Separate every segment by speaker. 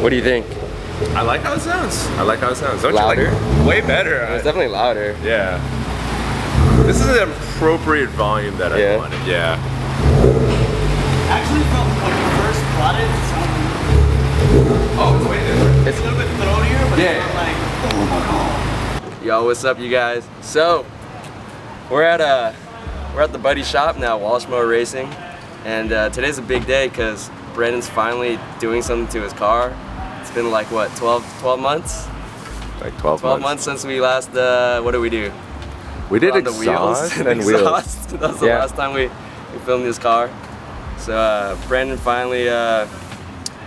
Speaker 1: What do you think?
Speaker 2: I like how it sounds. I like how it sounds. Don't
Speaker 1: louder?
Speaker 2: you like it? Way better.
Speaker 1: It's definitely louder.
Speaker 2: Yeah. This is an appropriate volume that I wanted. Yeah.
Speaker 3: Actually, from when you first bought it, it sounded
Speaker 2: it's way different.
Speaker 3: it's a little bit throatier, but it's not like, oh.
Speaker 1: Yo, what's up, you guys? So, we're at the buddy shop now, Flashpro Racing, and today's a big day because Brandon's finally doing something to his car. It's been like what, 12 months?
Speaker 2: Like 12
Speaker 1: months since we last, what did we do?
Speaker 2: We did
Speaker 1: on the wheels
Speaker 2: and wheels.
Speaker 1: That was the last time we filmed this car. So Brandon finally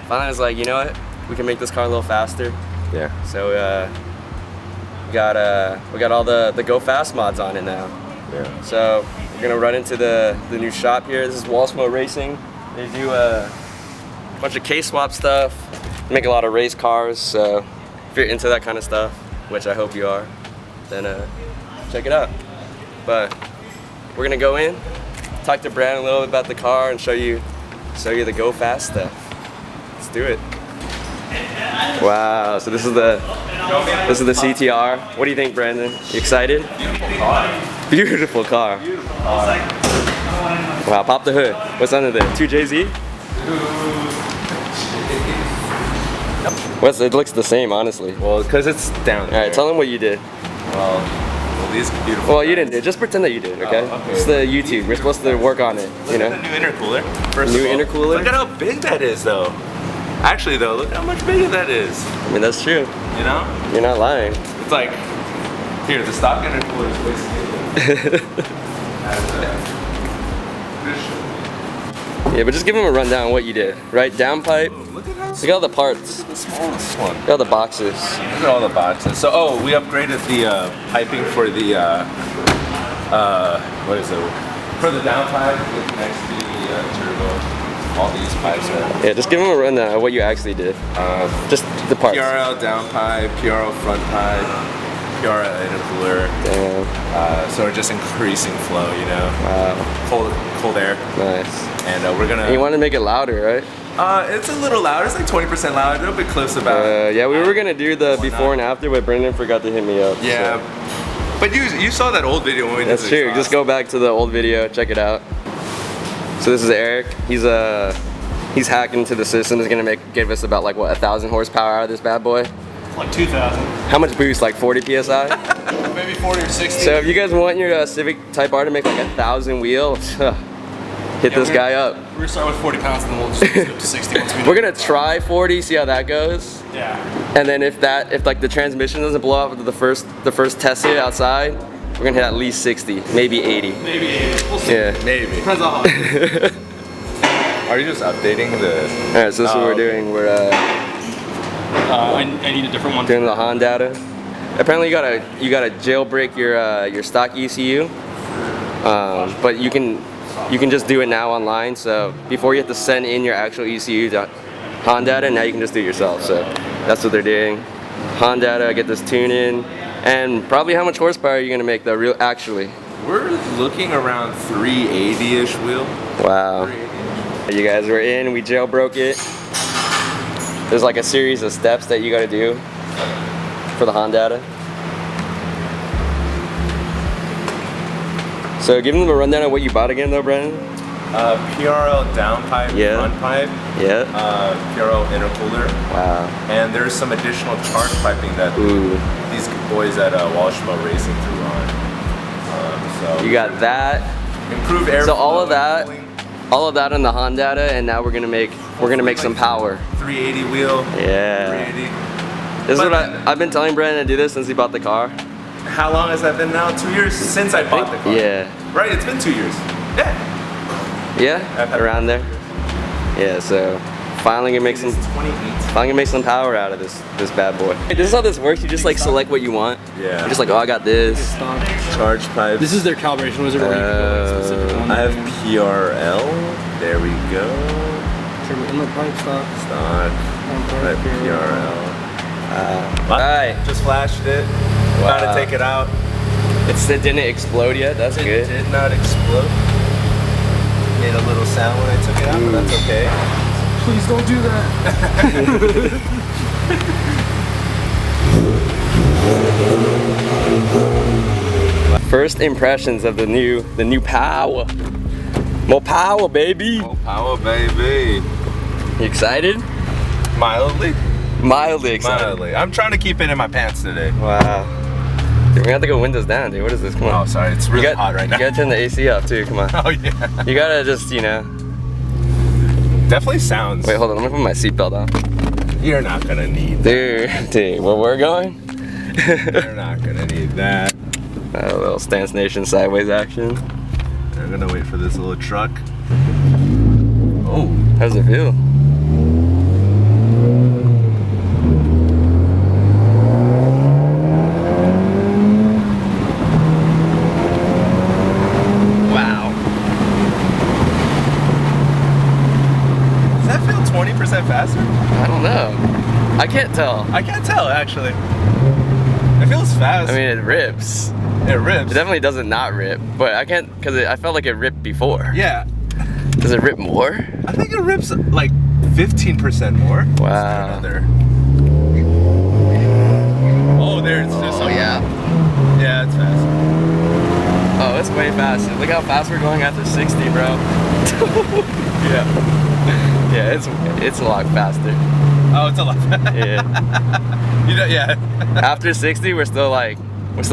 Speaker 1: was like, you know what? We can make this car a little faster.
Speaker 2: Yeah.
Speaker 1: So we got all the Go Fast mods on it now.
Speaker 2: Yeah.
Speaker 1: So we're gonna run into the new shop here. This is Flashpro Racing. They do a bunch of K-swap stuff. They make a lot of race cars. So if you're into that kind of stuff, which I hope you are, then check it out. But we're gonna go in, talk to Brandon a little bit about the car, and show you the Go Fast stuff. Let's do it. Wow. So this is the CTR. What do you think, Brandon? You excited?
Speaker 2: Beautiful car.
Speaker 1: Beautiful car.
Speaker 2: Beautiful car.
Speaker 1: Wow. Pop the hood. What's under there? 2JZ? It looks the same, honestly.
Speaker 2: Well, because it's down there.
Speaker 1: All right. Tell them what you did.
Speaker 2: Well, these beautiful.
Speaker 1: Well, you didn't do it. Just pretend that you did, okay?
Speaker 2: Oh, okay.
Speaker 1: It's the YouTube. We're supposed to work on it, you know?
Speaker 2: Look at the new intercooler. First
Speaker 1: New
Speaker 2: of all,
Speaker 1: intercooler?
Speaker 2: Look at how big that is, though. Actually, though, look how much bigger that is.
Speaker 1: I mean, that's true.
Speaker 2: You know?
Speaker 1: You're not lying.
Speaker 2: It's like, here, the stock intercooler is way smaller.
Speaker 1: Yeah, but just give them a rundown on what you did, right? Downpipe.
Speaker 2: Look at how
Speaker 1: Look at all the parts.
Speaker 2: the smallest one.
Speaker 1: Look at all the boxes.
Speaker 2: Look at all the boxes. So, we upgraded the piping for the, what is it? For the downpipe, it connects to the turbo. All these pipes are.
Speaker 1: Yeah, just give them a rundown of what you actually did. Just the parts.
Speaker 2: PRL downpipe, PRL frontpipe, PRL intercooler.
Speaker 1: Damn.
Speaker 2: So we're just increasing flow, you know.
Speaker 1: Wow.
Speaker 2: Cold air.
Speaker 1: Nice.
Speaker 2: And we're gonna.
Speaker 1: And you want to make it louder, right?
Speaker 2: It's a little louder. It's like 20% louder. A little bit close about.
Speaker 1: Yeah, we were gonna do the before and after, but Brendan forgot to hit me up.
Speaker 2: Yeah.
Speaker 1: So.
Speaker 2: But you saw that old video when we did
Speaker 1: That's true. Just go back to the old video, check it out. So this is Eric. He's hacking into the system. He's gonna give us about like what, 1,000 horsepower out of this bad boy.
Speaker 3: Like 2,000.
Speaker 1: How much boost? Like 40 psi?
Speaker 3: Maybe 40 or 60.
Speaker 1: So if you guys want your Civic Type R to make like 1,000 wheel, hit this guy up.
Speaker 3: We're gonna start with 40 pounds and then we'll just go to 60 once we
Speaker 1: We're gonna try 40, see how that goes.
Speaker 3: Yeah.
Speaker 1: And then if like the transmission doesn't blow up with the first test hit outside, we're gonna hit at least 60, maybe 80.
Speaker 3: Maybe 80. We'll see.
Speaker 1: Yeah.
Speaker 2: Maybe.
Speaker 3: Depends on how.
Speaker 2: Are you just updating the?
Speaker 1: All right, so this is what we're doing. We're
Speaker 3: I need a different one.
Speaker 1: doing the hondata. Apparently, you gotta jailbreak your stock ECU, but you can just do it now online. So before you have to send in your actual ECU to hondata, now you can just do it yourself. So that's what they're doing. Hondata, get this tune in, and probably how much horsepower are you gonna make though? Actually.
Speaker 2: We're looking around 380-ish wheel.
Speaker 1: Wow.
Speaker 2: 380.
Speaker 1: You guys were in. We jailbroke it. There's like a series of steps that you gotta do for the hondata. So give them a rundown of what you bought again though, Brandon.
Speaker 2: PRL downpipe, frontpipe.
Speaker 1: Yeah.
Speaker 2: PRL intercooler.
Speaker 1: Wow.
Speaker 2: And there's some additional charge piping that these boys at Flashpro Racing threw on. So
Speaker 1: You got that.
Speaker 2: improve air.
Speaker 1: So all of that on the hondata, and now we're gonna make some power.
Speaker 2: 380 wheel.
Speaker 1: Yeah.
Speaker 2: 380.
Speaker 1: This is what I've been telling Brandon to do this since he bought the car.
Speaker 2: How long has that been now? 2 years since I bought the car.
Speaker 1: Yeah.
Speaker 2: Right, it's been 2 years. Yeah.
Speaker 1: Yeah. Around there. Yeah. So finally gonna make some.
Speaker 2: 28.
Speaker 1: I'm gonna make some power out of this bad boy. Hey, this is how this works. You just like select what you want.
Speaker 2: Yeah.
Speaker 1: You're just like, oh, I got this.
Speaker 2: Charge pipe.
Speaker 3: This is their calibration wizard where you can go like specific on
Speaker 2: I have PRL. There we go.
Speaker 3: inlet pipe stock.
Speaker 2: Right, PRL.
Speaker 1: Alright.
Speaker 2: Just flashed it.
Speaker 1: Wow.
Speaker 2: How to take it out.
Speaker 1: It didn't explode yet. That's
Speaker 2: It
Speaker 1: good.
Speaker 2: did not explode. Made a little sound when I took it out, but that's okay. Please don't do that.
Speaker 1: First impressions of the new power. More power, baby.
Speaker 2: More power, baby.
Speaker 1: You excited?
Speaker 2: Mildly.
Speaker 1: Mildly excited.
Speaker 2: Mildly. I'm trying to keep it in my pants today.
Speaker 1: Wow. Dude, we're gonna have to go windows down, dude. What is this? Come on.
Speaker 2: Oh, sorry. It's really hot right now.
Speaker 1: You gotta turn the AC up too. Come on.
Speaker 2: Oh yeah.
Speaker 1: You gotta just, you know.
Speaker 2: Definitely sounds.
Speaker 1: Wait, hold on. Let me put my seatbelt on.
Speaker 2: You're not gonna need that.
Speaker 1: Dude, where we're going?
Speaker 2: You're not gonna need that.
Speaker 1: A little Stance Nation sideways action.
Speaker 2: I'm gonna wait for this little truck. Oh.
Speaker 1: How does it feel? Wow.
Speaker 2: Does that feel 20% faster?
Speaker 1: I don't know. I can't tell.
Speaker 2: I can't tell actually. It feels fast.
Speaker 1: I mean, it rips.
Speaker 2: It rips.
Speaker 1: It definitely doesn't not rip, but I can't, because I felt like it ripped before.
Speaker 2: Yeah.
Speaker 1: Does it rip more?
Speaker 2: I think it rips like 15% more.
Speaker 1: Wow.
Speaker 2: Oh, there it's just.
Speaker 1: Oh, yeah.
Speaker 2: Yeah, it's fast.
Speaker 1: Oh, it's way faster. Look how fast we're going after 60, bro.
Speaker 2: Yeah.
Speaker 1: Yeah, it's a lot faster.
Speaker 2: Oh, it's a lot faster.
Speaker 1: Yeah.
Speaker 2: You know, yeah.
Speaker 1: After 60, we're still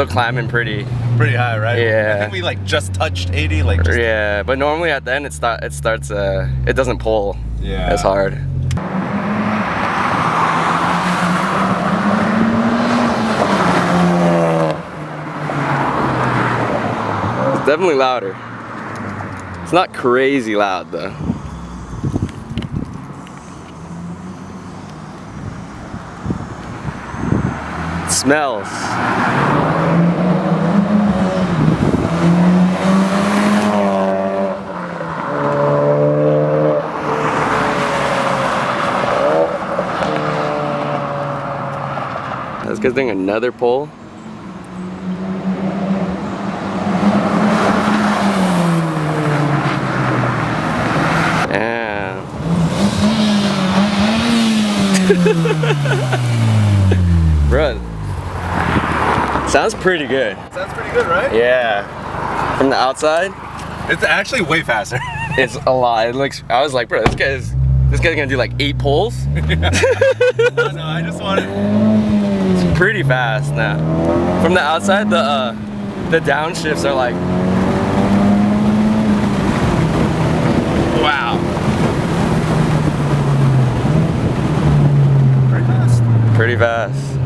Speaker 1: climbing pretty
Speaker 2: high, right?
Speaker 1: Yeah.
Speaker 2: I think we like just touched 80, like. Just
Speaker 1: yeah, but normally at the end it starts it doesn't pull as hard. It's definitely louder. It's not crazy loud though. It smells. This guy's doing another pull. Yeah. Bro, sounds pretty good.
Speaker 2: Sounds pretty good, right?
Speaker 1: Yeah. From the outside,
Speaker 2: It's actually way faster.
Speaker 1: it's a lot. It looks. I was like, bro, this guy's gonna do like 8 pulls.
Speaker 2: No, I just want it.
Speaker 1: It's pretty fast now. From the outside, the downshifts are like, wow,
Speaker 2: Pretty fast.
Speaker 1: pretty fast.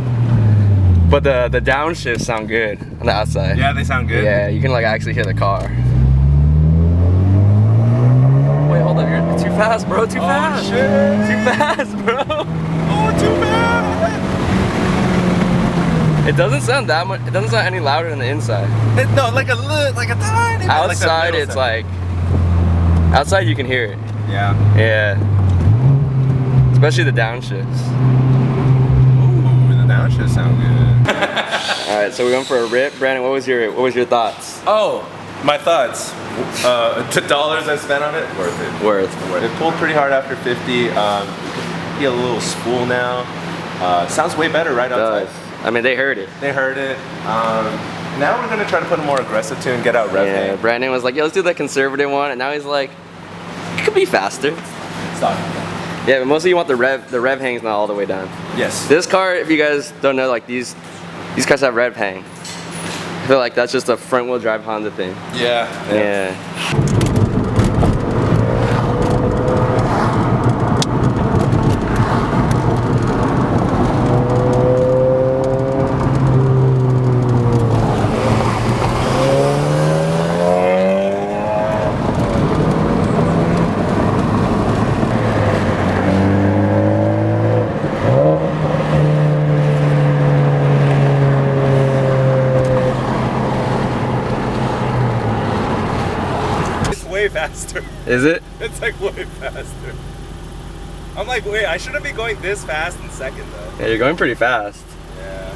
Speaker 1: But the downshifts sound good on the outside.
Speaker 2: Yeah, they sound good.
Speaker 1: Yeah, you can like actually hear the car. Wait, hold up, you're too fast, bro. Too fast.
Speaker 2: Shit.
Speaker 1: Too fast, bro.
Speaker 2: Oh, too fast.
Speaker 1: It doesn't sound that much. It doesn't sound any louder than the inside.
Speaker 2: No, like a tiny bit.
Speaker 1: Outside,
Speaker 2: like
Speaker 1: it's like. Outside, you can hear it.
Speaker 2: Yeah.
Speaker 1: Yeah. Especially the downshifts.
Speaker 2: Ooh, the downshifts sound good.
Speaker 1: All right, so we went for a rip. Brandon, what was your thoughts?
Speaker 2: Oh, my thoughts. The dollars I spent on it, worth it.
Speaker 1: Worth.
Speaker 2: It pulled pretty hard after 50. You can get a little spool now. Sounds way better right outside.
Speaker 1: I mean, they heard it.
Speaker 2: They heard it. Now we're gonna try to put a more aggressive tune, get out rev hang.
Speaker 1: Brandon was like, "Yo, let's do the conservative one," and now he's like, "It could be faster."
Speaker 2: Stop.
Speaker 1: Yeah, but mostly you want the rev hang's not all the way down.
Speaker 2: Yes.
Speaker 1: This car, if you guys don't know, like these cars have rev hang. I feel like that's just a front wheel drive Honda thing.
Speaker 2: Yeah.
Speaker 1: Yeah.
Speaker 2: Way faster.
Speaker 1: Is it?
Speaker 2: It's like way faster. I'm like, wait, I shouldn't be going this fast in second though.
Speaker 1: Yeah, you're going pretty fast.
Speaker 2: Yeah.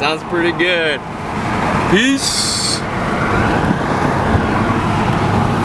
Speaker 1: Sounds pretty good. Peace.